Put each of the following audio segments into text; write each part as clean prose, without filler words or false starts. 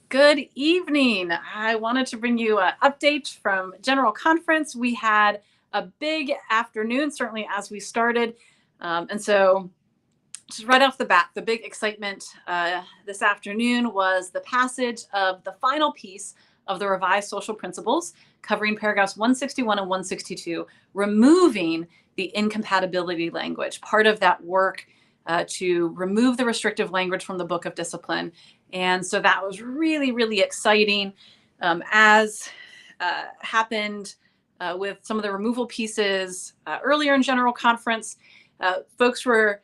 Good evening. I wanted to bring you an update from General Conference. We had a big afternoon, certainly as we started. And so just right off the bat, the big excitement this afternoon was the passage of the final piece of the revised social principles, covering paragraphs 161 and 162, removing the incompatibility language, part of that work to remove the restrictive language from the Book of Discipline. And so that was really, really exciting. As happened with some of the removal pieces earlier in General Conference, folks were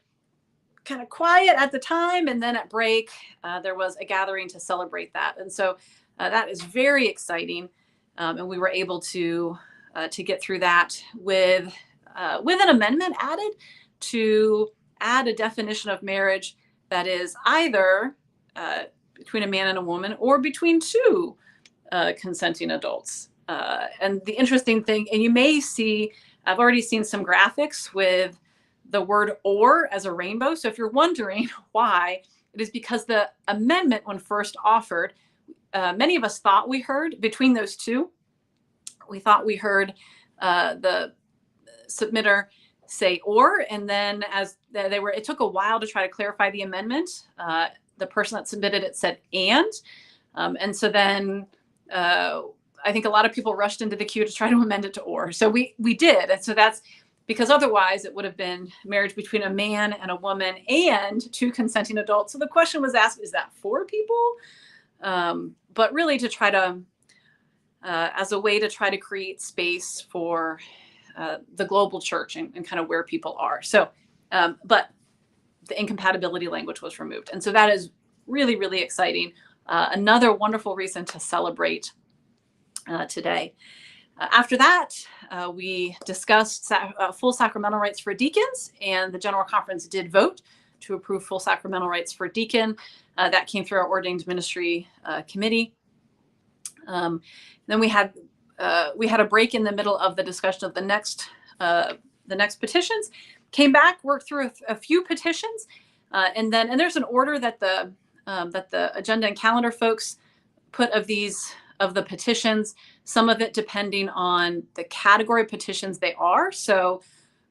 kind of quiet at the time, and then at break, there was a gathering to celebrate that. And so that is very exciting. And we were able to get through that with an amendment added to add a definition of marriage that is either between a man and a woman or between two consenting adults. And the interesting thing, and you may see, I've already seen some graphics with the word or as a rainbow. So if you're wondering why, it is because the amendment, when first offered, many of us thought we heard between those two. We thought we heard the submitter say or, and then as it took a while to try to clarify the amendment. The person that submitted it said and so then I think a lot of people rushed into the queue to try to amend it to or. So we did, and so that's because otherwise it would have been marriage between a man and a woman and two consenting adults. So the question was asked, is that for people? But really to try to, as a way to try to create space for the global church and kind of where people are. So, but the incompatibility language was removed. And so that is really, really exciting. Another wonderful reason to celebrate today. After that, we discussed full sacramental rights for deacons, and the General Conference did vote to approve full sacramental rights for deacon. That came through our Ordained Ministry Committee. Then we had a break in the middle of the discussion of the next petitions. Came back, worked through a few petitions, and there's an order that the agenda and calendar folks put of the petitions, some of it depending on the category petitions they are. So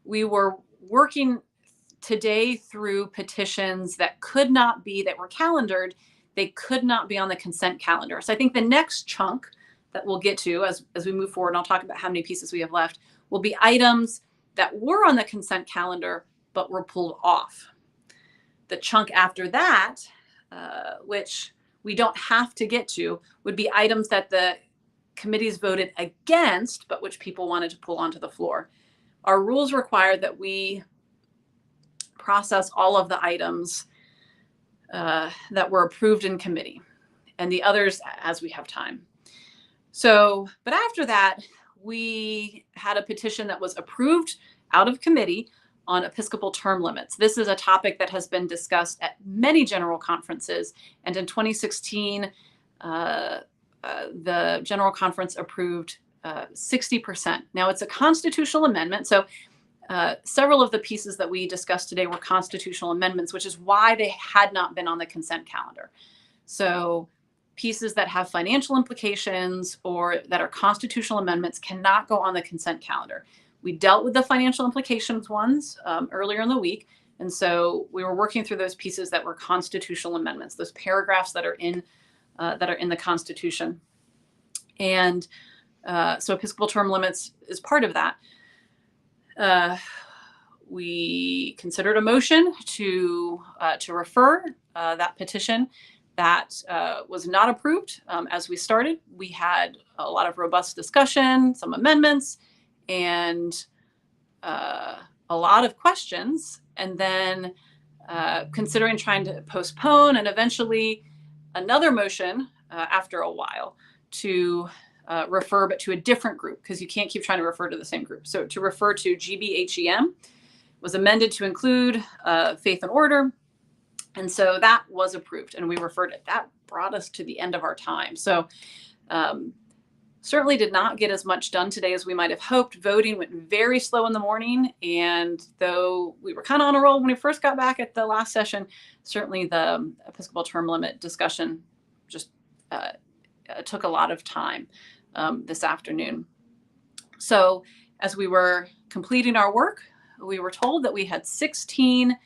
we were working today through petitions that were calendared, they could not be on the consent calendar. So I think the next chunk that we'll get to as we move forward, and I'll talk about how many pieces we have left, will be items that were on the consent calendar but were pulled off. The chunk after that, which we don't have to get to, would be items that the committees voted against, but which people wanted to pull onto the floor. Our rules require that we process all of the items that were approved in committee, and the others as we have time. So, but after that, we had a petition that was approved out of committee on Episcopal term limits. This is a topic that has been discussed at many general conferences, and in 2016, the General Conference approved 60%. Now, it's a constitutional amendment, so several of the pieces that we discussed today were constitutional amendments, which is why they had not been on the consent calendar. So pieces that have financial implications or that are constitutional amendments cannot go on the consent calendar. We dealt with the financial implications ones earlier in the week, and so we were working through those pieces that were constitutional amendments, those paragraphs that are in the Constitution. And so Episcopal term limits is part of that. We considered a motion to refer that petition that was not approved as we started. We had a lot of robust discussion, some amendments, and a lot of questions, and then considering trying to postpone, and eventually another motion after a while to refer, but to a different group, because you can't keep trying to refer to the same group. So to refer to GBHEM was amended to include faith and order. And so that was approved, and we referred it. That brought us to the end of our time. So certainly did not get as much done today as we might have hoped. Voting went very slow in the morning, and though we were kind of on a roll when we first got back at the last session, certainly the Episcopal term limit discussion just took a lot of time this afternoon. So as we were completing our work, we were told that we had 16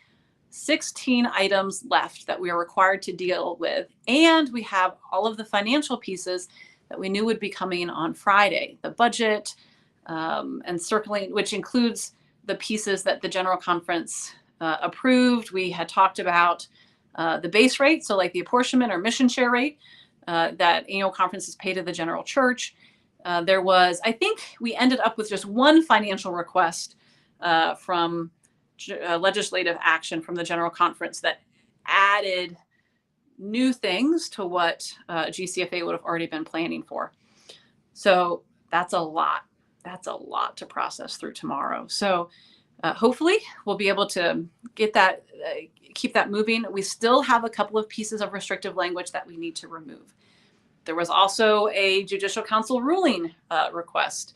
items left that we are required to deal with. And we have all of the financial pieces that we knew would be coming on Friday, the budget, and circling, which includes the pieces that the General Conference approved. We had talked about the base rate, so like the apportionment or mission share rate that annual conferences pay to the general church. There was, I think we ended up with just one financial request from legislative action from the General Conference that added new things to what GCFA would have already been planning for. So that's a lot. That's a lot to process through tomorrow. So hopefully we'll be able to get that, keep that moving. We still have a couple of pieces of restrictive language that we need to remove. There was also a Judicial Council ruling request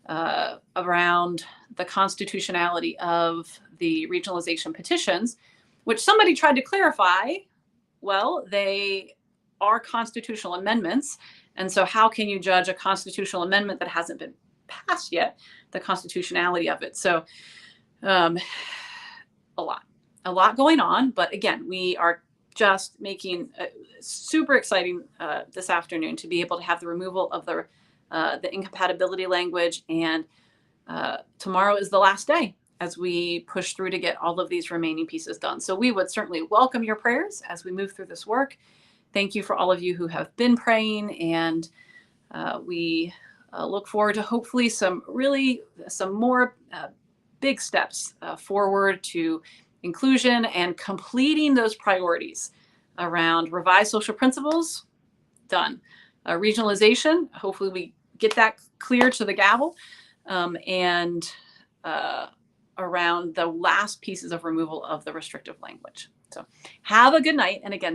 around the constitutionality of the regionalization petitions, which somebody tried to clarify. Well, they are constitutional amendments. And so how can you judge a constitutional amendment that hasn't been passed yet, the constitutionality of it? So a lot going on. But again, we are just making super exciting this afternoon to be able to have the removal of the incompatibility language. And tomorrow is the last day as we push through to get all of these remaining pieces done. So we would certainly welcome your prayers as we move through this work. Thank you for all of you who have been praying, and we look forward to hopefully some more big steps forward to inclusion and completing those priorities around revised social principles. Done. Regionalization, hopefully we get that clear to the gavel, and around the last pieces of removal of the restrictive language. So have a good night. And again,